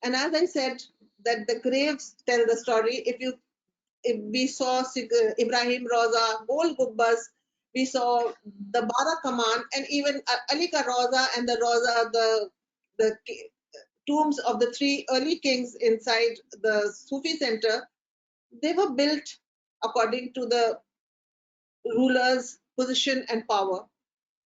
And as I said, that the graves tell the story. If we saw Ibrahim Rauza, Gol Gumbaz, we saw the Bara Kaman, and even Ali Ka Rauza and the Rauza, the tombs of the three early kings inside the Sufi center, they were built according to the ruler's position and power.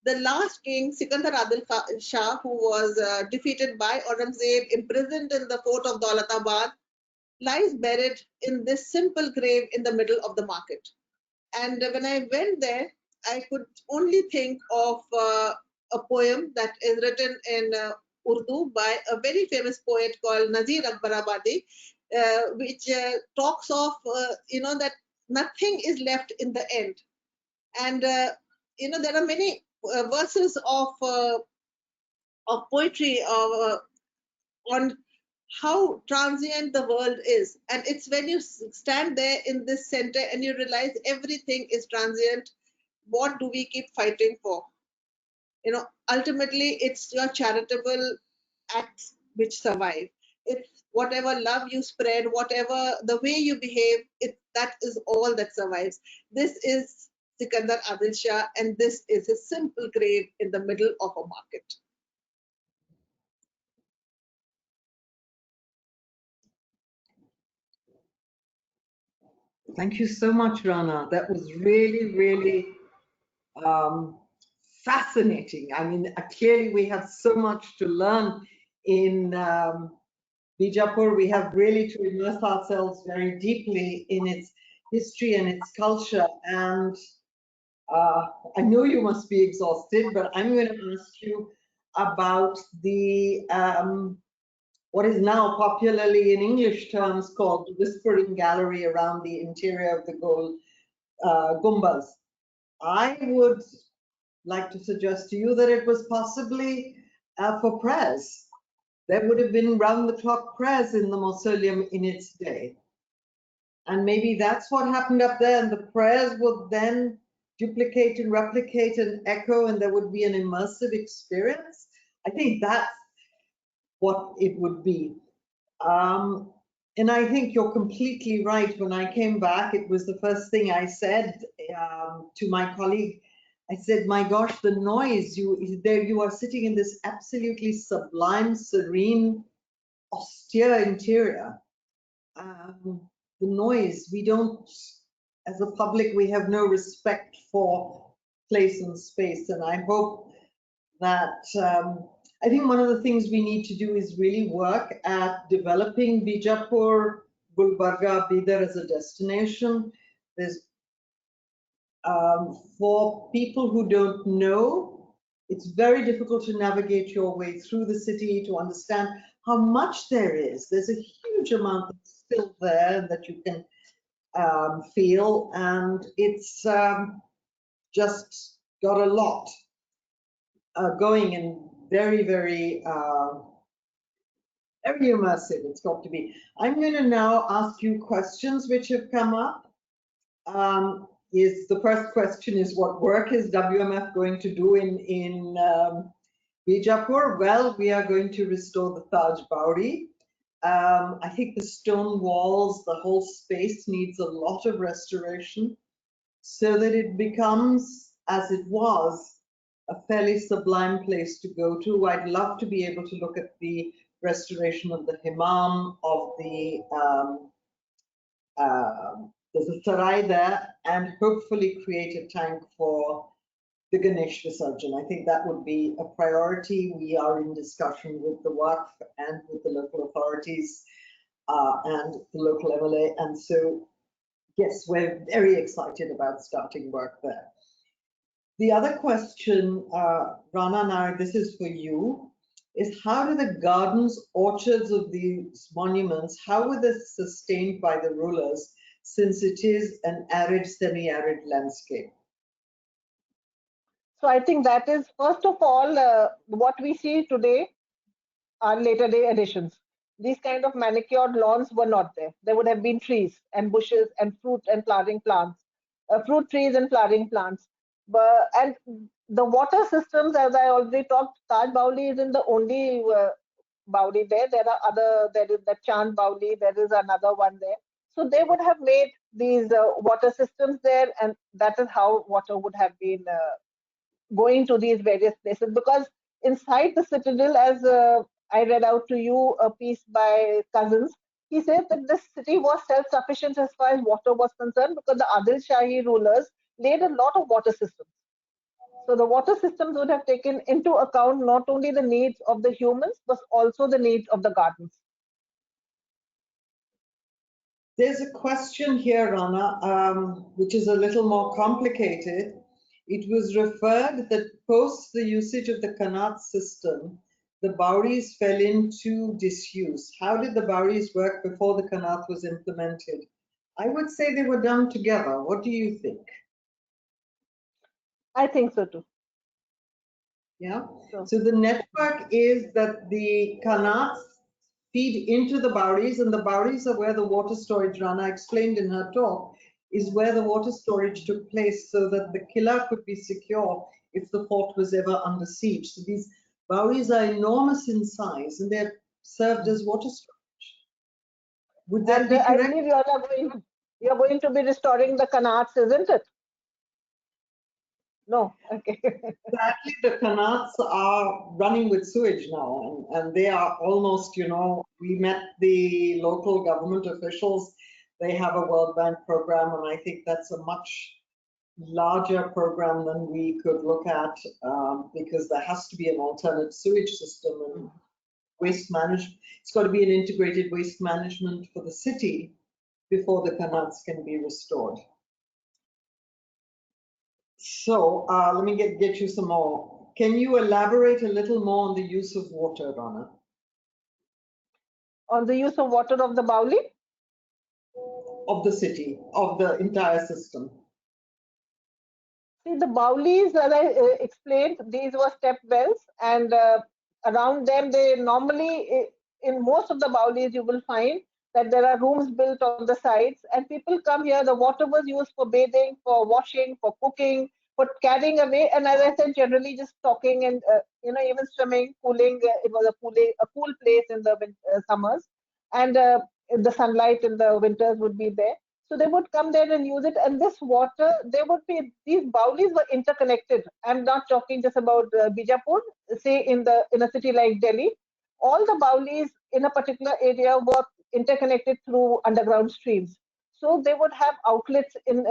The last king, Sikandar Adil Shah, who was defeated by Aurangzeb, imprisoned in the fort of Daulatabad, lies buried in this simple grave in the middle of the market. And when I went there, I could only think of a poem that is written in Urdu by a very famous poet called Nazir Akbarabadi, which talks of, that nothing is left in the end. And, there are many verses of poetry on how transient the world is. And it's when you stand there in this center and you realize everything is transient, what do we keep fighting for? Ultimately, it's your charitable acts which survive. It's whatever love you spread, whatever the way you behave, that is all that survives. This is Sikandar Adil Shah, and this is a simple grave in the middle of a market. Thank you so much, Rana. That was really, really fascinating. I mean, clearly we have so much to learn in Bijapur. We have really to immerse ourselves very deeply in its history and its culture. And I know you must be exhausted, but I'm going to ask you about the what is now popularly in English terms called the Whispering Gallery around the interior of the Gol Gumbaz. I would like to suggest to you that it was possibly for prayers. There would have been round-the-clock prayers in the mausoleum in its day. And maybe that's what happened up there, and the prayers would then duplicate and replicate and echo, and there would be an immersive experience. I think that's what it would be. And I think you're completely right. When I came back, it was the first thing I said to my colleague. I said, my gosh, the noise, you are sitting in this absolutely sublime, serene, austere interior. The noise, we don't, as a public, we have no respect for place and space. And I hope that, I think one of the things we need to do is really work at developing Bijapur, Gulbarga, Bidar as a destination. There's, for people who don't know, it's very difficult to navigate your way through the city to understand how much there is. There's a huge amount that's still there that you can feel, and it's just got a lot going, and very, very, very immersive. It's got to be. I'm going to now ask you questions which have come up. The first question is, what work is WMF going to do in Bijapur? Well, we are going to restore the Taj Bauri. I think the stone walls, the whole space needs a lot of restoration so that it becomes, as it was, a fairly sublime place to go to. I'd love to be able to look at the restoration of the Hammam, of there's a sarai there, and hopefully create a tank for the Ganesh Visarjan. I think that would be a priority. We are in discussion with the Waqf and with the local authorities and the local MLA. And so, yes, we're very excited about starting work there. The other question, Rana, now this is for you, is how do the gardens, orchards of these monuments, how were they sustained by the rulers, since it is an arid, semi-arid landscape? So I think that is, first of all, what we see today are later day additions. These kind of manicured lawns were not there. There would have been trees and bushes and fruit and flowering plants, fruit trees and flowering plants. And the water systems, as I already talked, Taj Bauli isn't the only Bauli there. There are other, there is the Chand Bauli, there is another one there. So they would have made these water systems there, and that is how water would have been going to these various places. Because inside the citadel, as I read out to you a piece by Cousins, he said that this city was self-sufficient as far as water was concerned because the Adil Shahi rulers laid a lot of water systems. So the water systems would have taken into account not only the needs of the humans, but also the needs of the gardens. There's a question here, Rana, which is a little more complicated. It was referred that post the usage of the Qanat system, the Bauris fell into disuse. How did the Bauris work before the Qanat was implemented? I would say they were done together. What do you think? I think so too. Yeah. So the network is that the Qanats feed into the Bauris, and the Bauris are where the water storage, Rana explained in her talk, is where the water storage took place so that the Qilla could be secure if the fort was ever under siege. So these Bauris are enormous in size, and they're served as water storage. Would that be correct? I believe you are going to be restoring the Qanats, isn't it? No, okay. Sadly, the Qanats are running with sewage now, and they are almost, you know, we met the local government officials. They have a World Bank program, and I think that's a much larger program than we could look at because there has to be an alternate sewage system and waste management. It's got to be an integrated waste management for the city before the Qanats can be restored. So let me get you some more. Can you elaborate a little more on the use of water, Rana? On the use of water of the Bauli? Of the city, of the entire system. See, the Baulis, as I explained, these were step wells, and around them, they normally, in most of the Baulis, you will find that there are rooms built on the sides, and people come here. The water was used for bathing, for washing, for cooking, for carrying away, and as I said, generally just talking and even swimming, cooling. It was a cool place in the summers, and the sunlight in the winters would be there. So they would come there and use it. And this water, these baulis were interconnected. I'm not talking just about Bijapur. Say in a city like Delhi, all the baulis in a particular area were interconnected through underground streams. So they would have outlets in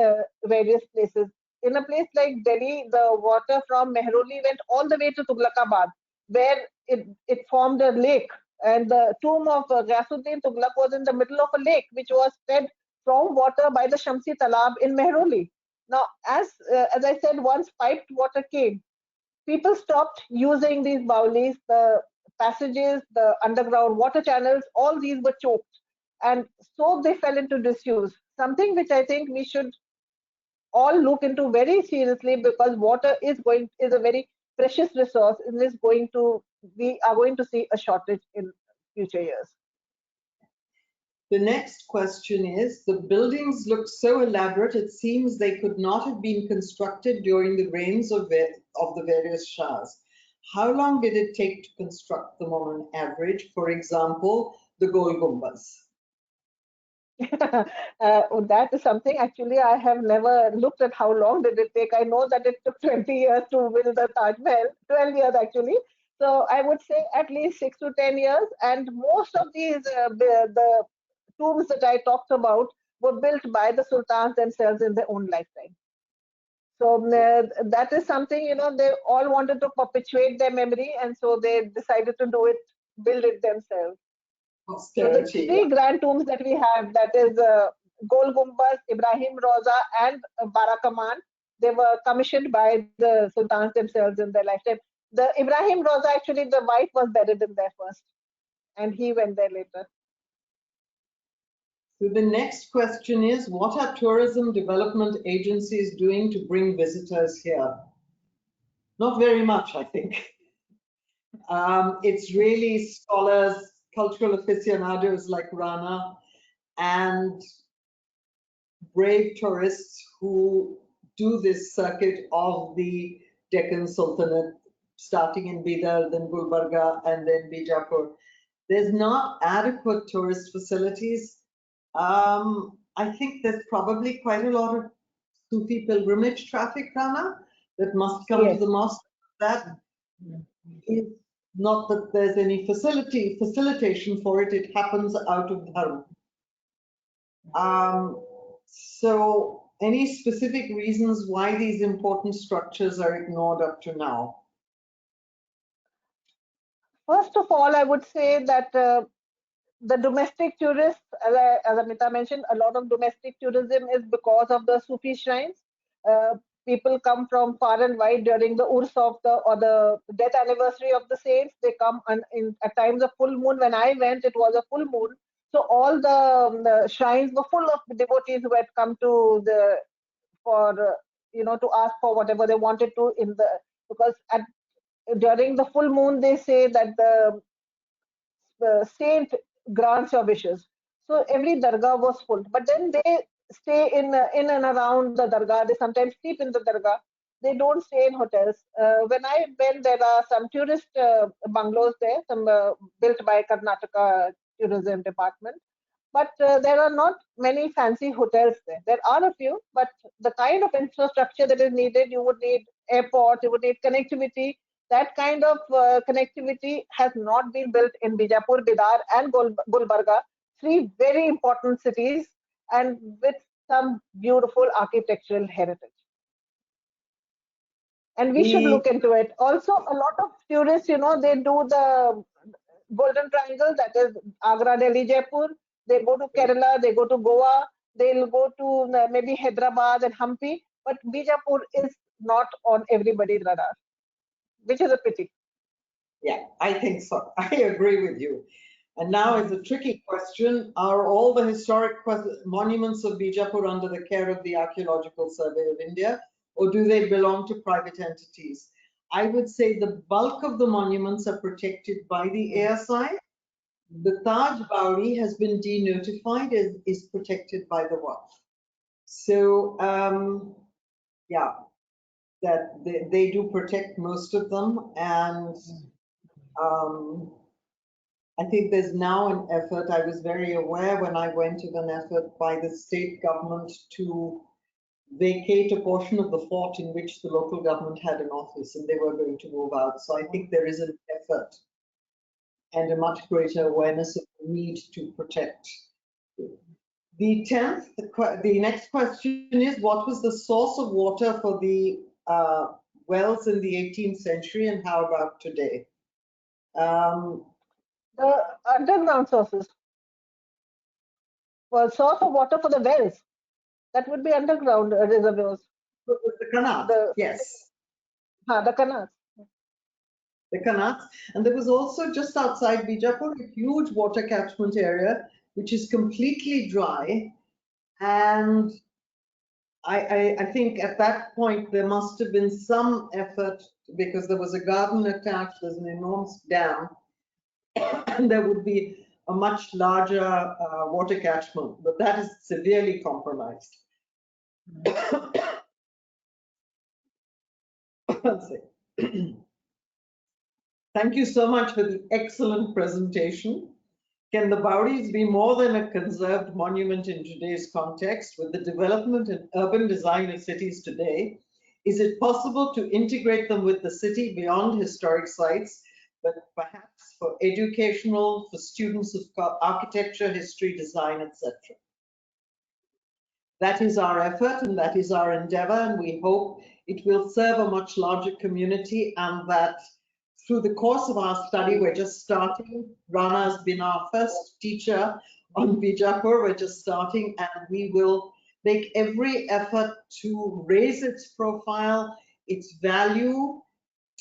various places. In a place like Delhi, the water from Mehroli went all the way to Tughlakabad, where it formed a lake. And the tomb of Ghiyasuddin Tughlaq was in the middle of a lake, which was fed from water by the Shamsi Talab in Mehroli. Now, as I said, once piped water came, people stopped using these baulis. The passages, the underground water channels, all these were choked, and so they fell into disuse. Something which I think we should all look into very seriously, because water is a very precious resource and we are going to see a shortage in future years. The next question is, the buildings look so elaborate, it seems they could not have been constructed during the reigns of the various Shahs. How long did it take to construct them on average? For example, the Gol Gumbaz. That is something actually I have never looked at. How long did it take? I know that it took 20 years to build the Taj Mahal, 12 years actually. So I would say at least 6 to 10 years. And most of these, the tombs that I talked about were built by the sultans themselves in their own lifetime. So that is something, they all wanted to perpetuate their memory, and so they decided to build it themselves. So the three grand tombs that we have, that is Gol Gumbaz, Ibrahim Rauza, and Barakaman, they were commissioned by the sultans themselves in their lifetime. The Ibrahim Rauza, actually, the wife was buried in there first, and he went there later. So the next question is, what are tourism development agencies doing to bring visitors here? Not very much, I think. It's really scholars, cultural aficionados like Rana, and brave tourists who do this circuit of the Deccan Sultanate, starting in Bidar, then Gulbarga, and then Bijapur. There's not adequate tourist facilities. I think there's probably quite a lot of Sufi pilgrimage traffic, Rana, that must come to the mosque. That is not that there's any facilitation for it. It happens out of Dharma. So any specific reasons why these important structures are ignored up to now? First of all, I would say that the domestic tourists, as Amita mentioned, a lot of domestic tourism is because of the Sufi shrines. People come from far and wide during the Urs or the death anniversary of the saints. They come at times of full moon. When I went, it was a full moon. So all the shrines were full of devotees who had come to to ask for whatever they wanted to because during the full moon they say that the saint grants your wishes. So every dargah was full. But then they stay in and around the dargah. They sometimes sleep in the dargah. They don't stay in hotels. When I went, there are some tourist bungalows there, some built by Karnataka Tourism Department. But there are not many fancy hotels there. There are a few, but the kind of infrastructure that is needed, you would need airport, you would need connectivity. That kind of connectivity has not been built in Bijapur, Bidar, and Gulbarga, three very important cities, and with some beautiful architectural heritage. And we should look into it. Also, a lot of tourists, they do the Golden Triangle, that is Agra, Delhi, Jaipur. They go to Kerala, they go to Goa, they'll go to maybe Hyderabad and Hampi, but Bijapur is not on everybody's radar, which is a pity. Yeah, I think so. I agree with you. And now is a tricky question. Are all the historic monuments of Bijapur under the care of the Archaeological Survey of India? or do they belong to private entities? I would say the bulk of the monuments are protected by the ASI. The Taj Bauri has been denotified and is protected by the Waqf. So, yeah, that they do protect most of them. And I think there's now an effort. I was very aware when I went of an effort by the state government to vacate a portion of the fort in which the local government had an office, and they were going to move out. So I think there is an effort and a much greater awareness of the need to protect. The 10th, the next question is, what was the source of water for the wells in the 18th century, and how about today? The underground sources. Well, source of water for the wells. That would be underground reservoirs. The canals, yes. The canals. The canals. And there was also just outside Bijapur a huge water catchment area, which is completely dry. And I think at that point there must have been some effort, because there was a garden attached, there's an enormous dam, and there would be a much larger water catchment, but that is severely compromised. Thank you so much for the excellent presentation. Can the Bauris be more than a conserved monument in today's context? With the development and urban design of cities today, is it possible to integrate them with the city beyond historic sites, but perhaps for educational, for students of architecture, history, design, etc.? That is our effort and that is our endeavor, and we hope it will serve a much larger community, and that through the course of our study, we're just starting. Rana has been our first teacher on Bijapur. We're just starting, and we will make every effort to raise its profile, its value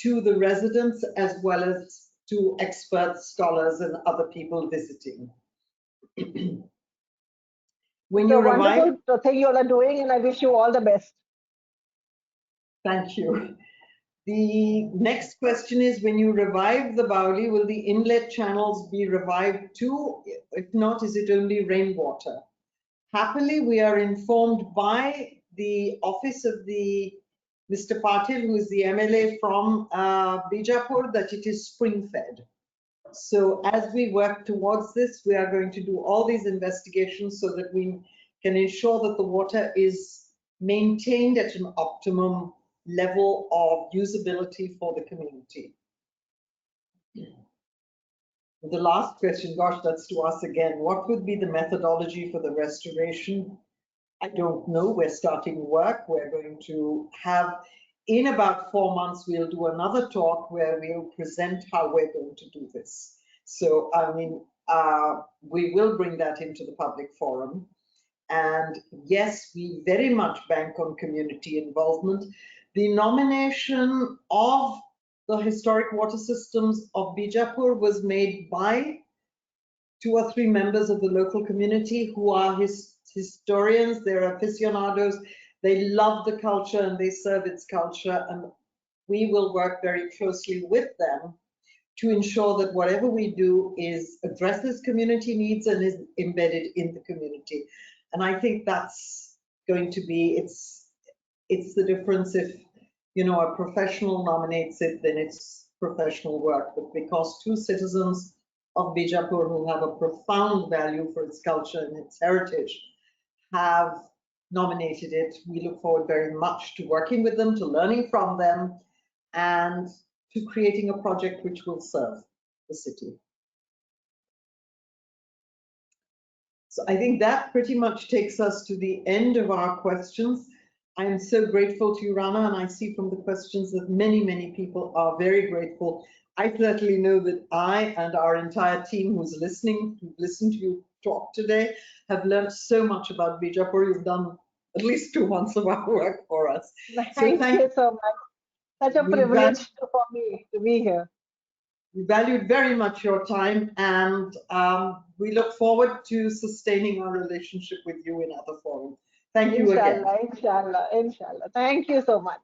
to the residents, as well as to experts, scholars, and other people visiting. When you revive, wonderful thing you all are doing, and I wish you all the best. Thank you. The next question is, when you revive the Bauli, will the inlet channels be revived too? If not, is it only rainwater? Happily, we are informed by the office of the Mr. Patil, who is the MLA from Bijapur, that it is spring-fed. So as we work towards this, we are going to do all these investigations so that we can ensure that the water is maintained at an optimum level of usability for the community. The last question, gosh, that's to us again. What would be the methodology for the restoration? I don't know. We're starting work. We're going to have, in about 4 months, we'll do another talk where we'll present how we're going to do this. So, I mean, we will bring that into the public forum. And yes, we very much bank on community involvement. The nomination of the historic water systems of Bijapur was made by 2 or 3 members of the local community who are historians, they're aficionados, they love the culture and they serve its culture, and we will work very closely with them to ensure that whatever we do addresses community needs and is embedded in the community. And I think that's going to be, it's the difference. If, you know, a professional nominates it, then it's professional work. But because 2 citizens of Bijapur who have a profound value for its culture and its heritage have nominated it, we look forward very much to working with them, to learning from them, and to creating a project which will serve the city. So I think that pretty much takes us to the end of our questions. I am so grateful to you, Rana, and I see from the questions that many, many people are very grateful. I certainly know that I and our entire team who's listened to you talk today, have learned so much about Bijapur. You've done at least 2 months of our work for us. Thank you so much. Such a privilege for me to be here. We valued very much your time, and we look forward to sustaining our relationship with you in other forums. Thank you again. Inshallah, inshallah, inshallah. Thank you so much.